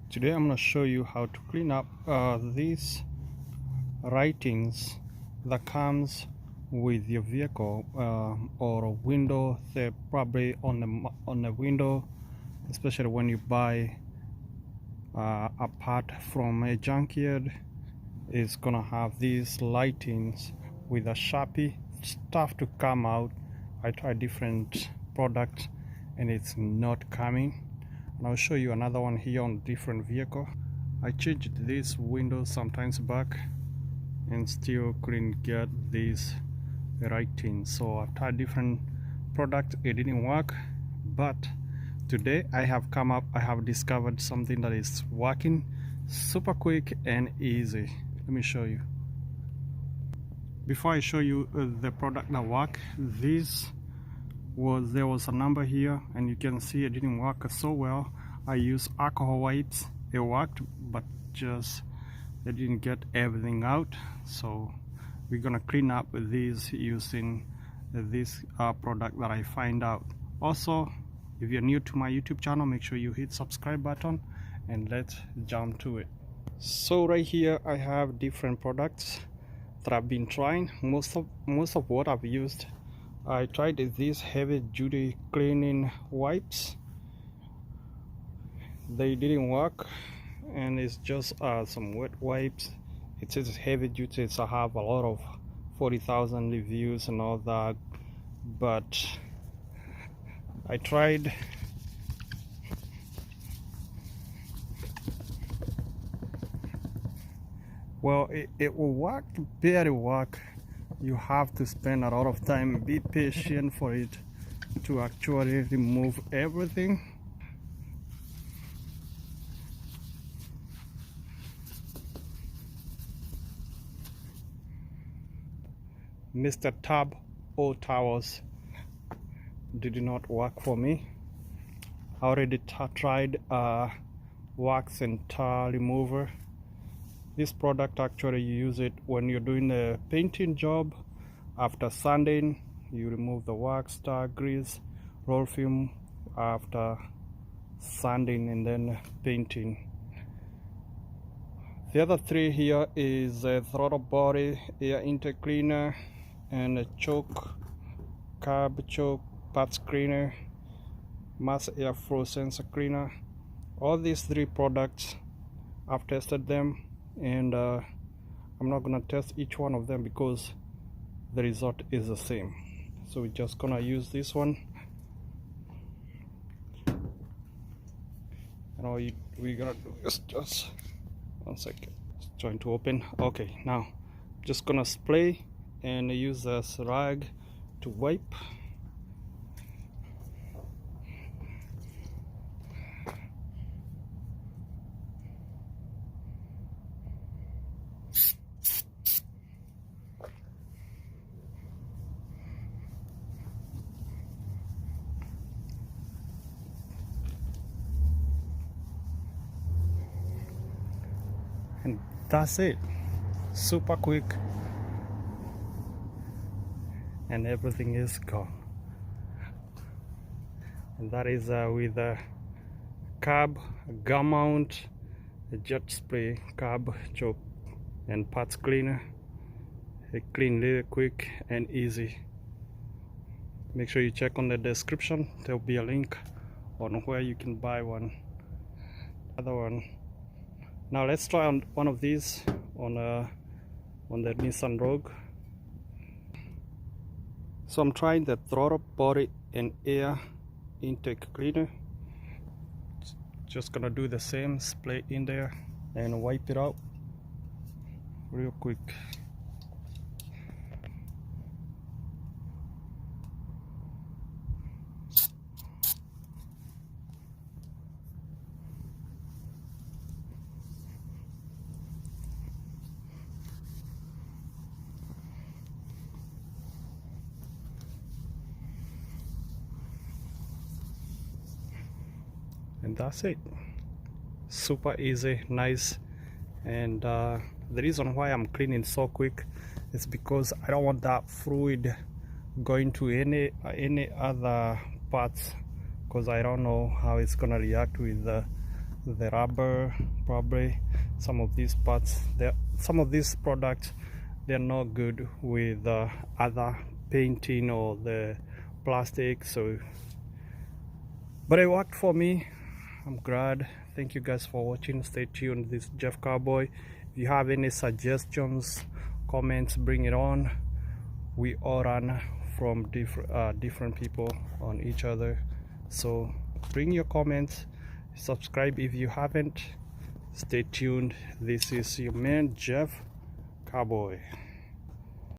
Today I'm going to show you how to clean up these writings that comes with your vehicle or a window. They're probably on the window, especially when you buy a part from a junkyard. It's gonna have these lightings with a Sharpie stuff to come out. I tried different products and it's not coming. And I'll show you another one here on different vehicle. I changed this window sometimes back and still couldn't get these writings. So I've tried different products, it didn't work. But today I have discovered something that is working super quick and easy. Let me show you. Before I show you the product that work, there was a number here and you can see it didn't work so well. I used alcohol wipes, it worked, but just they didn't get everything out. So we're gonna clean up these using this product that I find out. Also, if you're new to my YouTube channel, make sure you hit subscribe button and let's jump to it. So right here I have different products that I've been trying. Most of what I've used, I tried these heavy duty cleaning wipes. They didn't work, and it's just some wet wipes. It says heavy duty, so I have a lot of 40,000 reviews and all that, but I tried well, it will work, barely work. You have to spend a lot of time, be patient for it to actually remove everything. Mr. Tab old towels did not work for me. I already tried wax and tar remover. This product, actually you use it when you're doing a painting job. After sanding, you remove the wax, tar, grease, roll film after sanding and then painting. The other three here is a throttle body, air intake cleaner, and a choke, carb choke, parts cleaner, mass airflow sensor cleaner. All these three products, I've tested them, and I'm not gonna test each one of them because the result is the same. So we're just gonna use this one. And all we're gonna do is just 1 second. It's trying to open. Okay, now just gonna spray and use this rag to wipe. And that's it, super quick, and everything is gone. And that is with a Carb gum mount, a jet spray, carb choke, and parts cleaner. It clean really quick and easy. Make sure you check on the description, there'll be a link on where you can buy one. Other one. Now let's try on one of these on the Nissan Rogue. So I'm trying the throttle body and air intake cleaner. Just gonna do the same, spray in there and wipe it out real quick. And that's it, super easy, nice. And the reason why I'm cleaning so quick is because I don't want that fluid going to any other parts, because I don't know how it's gonna react with the rubber, probably some of these parts. Some of these products, they're not good with other painting or the plastic, so but it worked for me. I'm glad. Thank you guys for watching. Stay tuned. This is Jeff Carbuoy. If you have any suggestions, comments, bring it on. We all run from different people on each other, so bring your comments. Subscribe if you haven't. Stay tuned. This is your man Jeff Carbuoy.